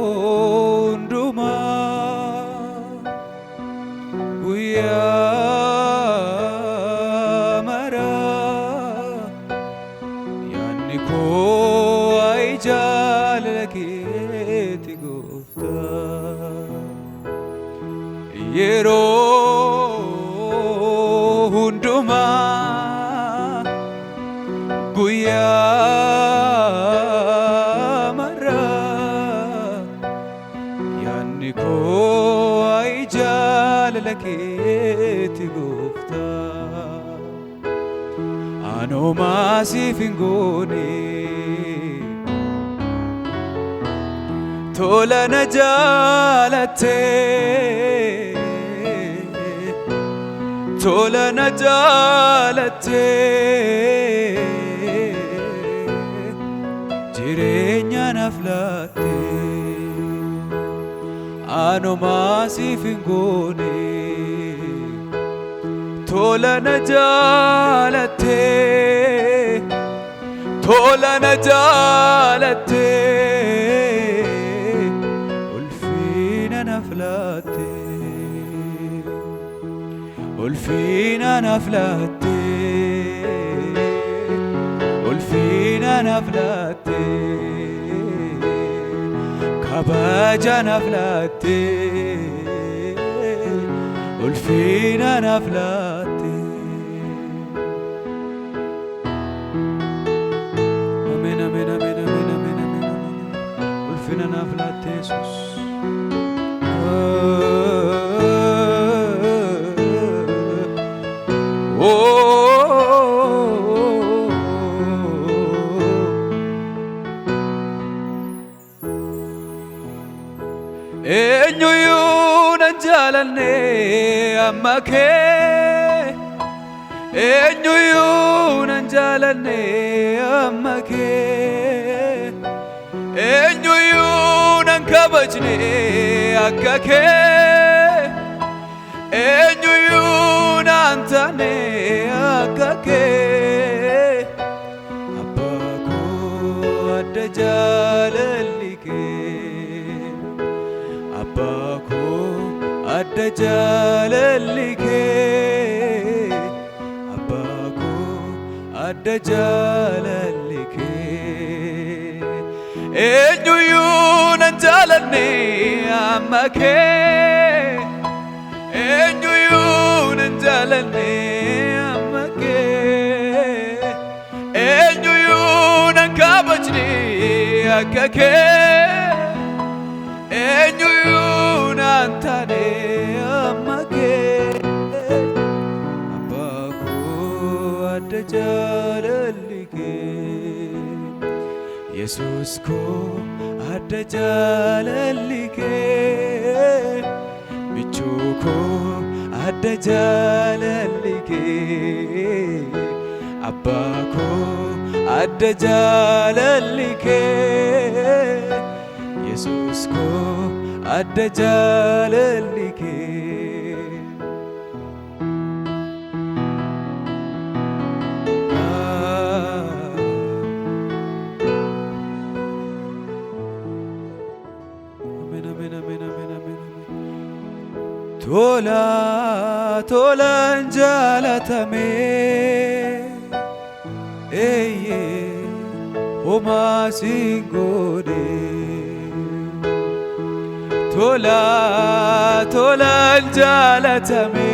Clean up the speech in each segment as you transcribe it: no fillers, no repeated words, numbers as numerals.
yeroon dhuma guyyaa maraa yaadni koo ay jaalala keeti gooftaa yeroo hundumaa guyyaa maraa yaadni koo ay jaalala keeti gooftaa anomaa siif hin goone tola na jaalatte tola na jaalatte jireenya naaf laatte anomaa siif hin goone tola na jaalatte tola na jaalatte ulfina naaf laatte ulfina naaf laatte ulfina naaf laatte kabaja naaf laatte ulfina naaf laatte amen amen amen amen amen amen ulfina naaf laatte Jesus eenyuyyuu nan jaalanne amma kee eenyuyyuu nan jaalanne amma kee eenyuyyuu nan kabajne akka kee eenyuyyuu nan taane akka kee abbaa koo adda jaalalli kee abbaa koo adda jaalalli kee abbaa koo adda jaalalli kee eenyuyyuu nan jaalanne amma kee eenyuyyuu nan jaalanne amma kee eenyuyyuu nan kabajne akka kee eenyuyyuu nan taane amma kee abbaa koo adda jaalalli kee yesuus koo adda jaalalli kee michuu koo adda jaalalli kee abbaa koo adda jaalalli kee yesuus koo adda jaalalli kee amen amen amen amen amen tola tolan jaalatame eye homaa siin goone tola tolan jaalatame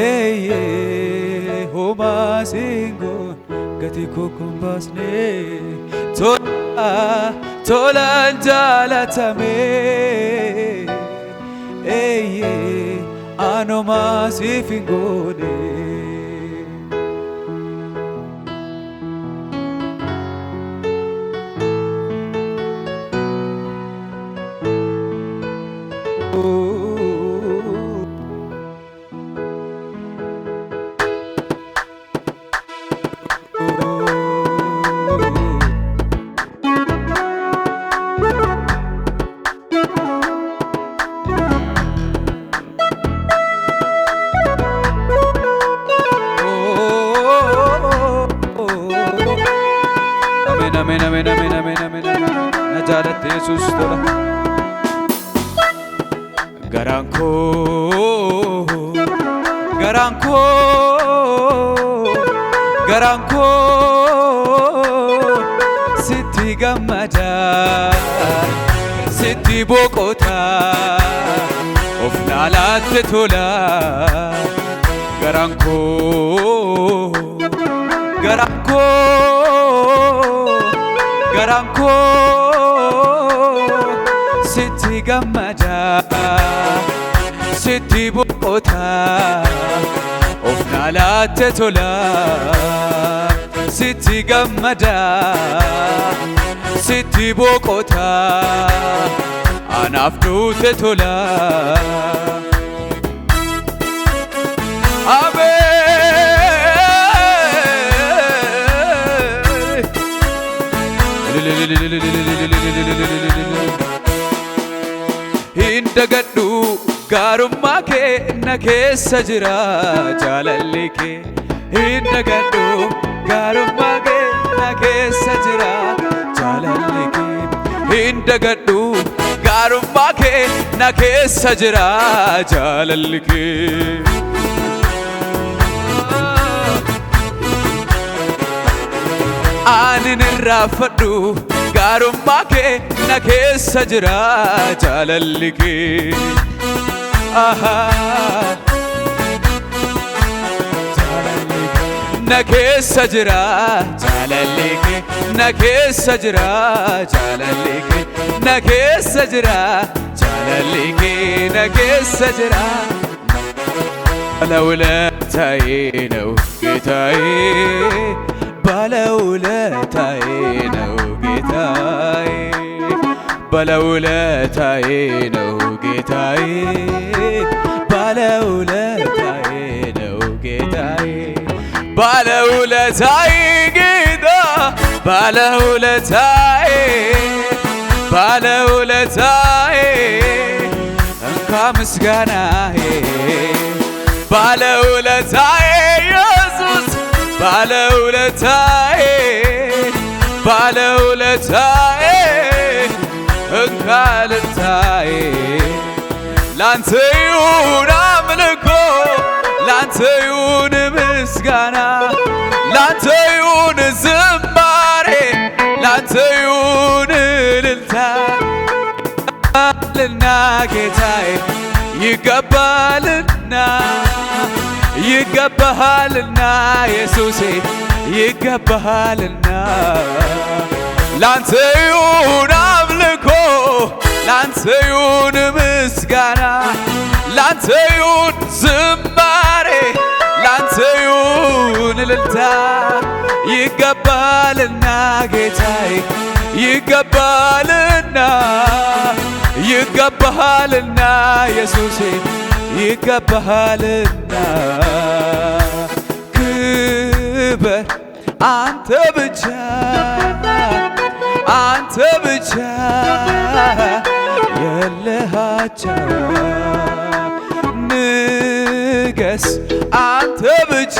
eye homaa siin goone gati koo hin baasne tola tolan jaalatame eye anomaa siif hin goone Garanko, garanko, garanko, sitti gammada, sitti boqota, of nalatte tola. Garanko, garanko, garanko, sitti gammada, sitti boqota, of nalatte tola. Sitti gammada, sitti boqota, anaaf dhufte tola. Hindagadhu gaarummaa kee na keessa jira jaalalli kee. Hindagadhu gaarummaa kee na keessa jira jaalalli kee. Hindagadhu gaarummaa kee na keessa jira jaalalli kee. Anin irraafadhu gaarummaa kee na keessa jira jaalalli kee. Na keessa jira jaalalli kee, na keessa jira jaalalli kee, na keessa jira jaalalli kee, na keessa jira. ባለውለታዬ ነው ጌታዬ ባለውለታዬ ነው ጌታዬ ባለውለታዬ ነው ጌታዬ ባለውለታዬ ነው ጌታዬ ባለውለታዬ ጌታ ባለውለታዬ ባለውለታዬ እንካ ምስጋናዬ ባለውለታዬ ኢየሱስ ባለውለታዬ ባለውለታዬ እንካ እልልታዬ ላንተ ይሁን አምልኮ ላንተ ይሁን ምስጋና ላንተ ይሁን ዝማሬ ላንተ ይሁን እልልታ ልና ጌታዬ ይገባልና ይገባሃልና ኢየሱሴ ይገባሃልና ላንተ ይሁን አምልኮ ላንተ ይሁን ምስጋና ላንተ ይሁን ዝማሬ ላንተ ይሁን እልልታ ይገባልና ጌታዬ ይገባልና ይገባሃልና ኢየሱሴ ይገባሃልና ክበር አንተ ብቻ አንተ ብቻ የለሃቻ ንገስ አንተ ብቻ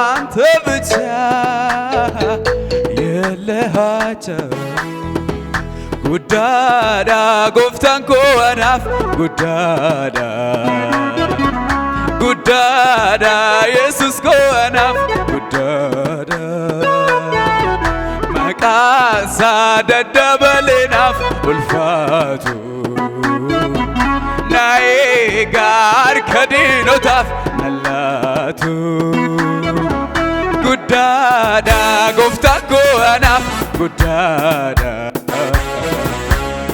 አንተ ብቻ የለሃቻ Guddaadha gooftaan koo anaaf guddaadha guddaadha Yesuus koo anaaf guddaadha maqaan isaa daddabalee naaf ulfaatu na eegaa harka diinotaaf na laatu guddaadha gooftaan koo anaaf guddaadha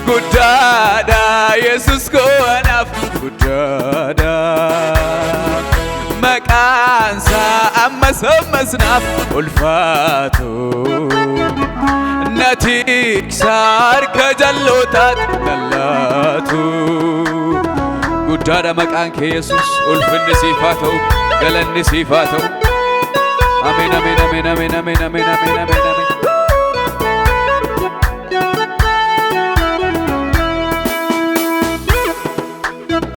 guddaadha Yesuus koo anaaf guddaadha maqaan isaa ammas ammas naaf ulfaatu na tiksa harka jal'ootaatti na laatu guddaadha maqaan kee Yesuus ulfinni siif haa ta'u galanni siif haa ta'u ameen ameen ameen ameen ameen ameen ameen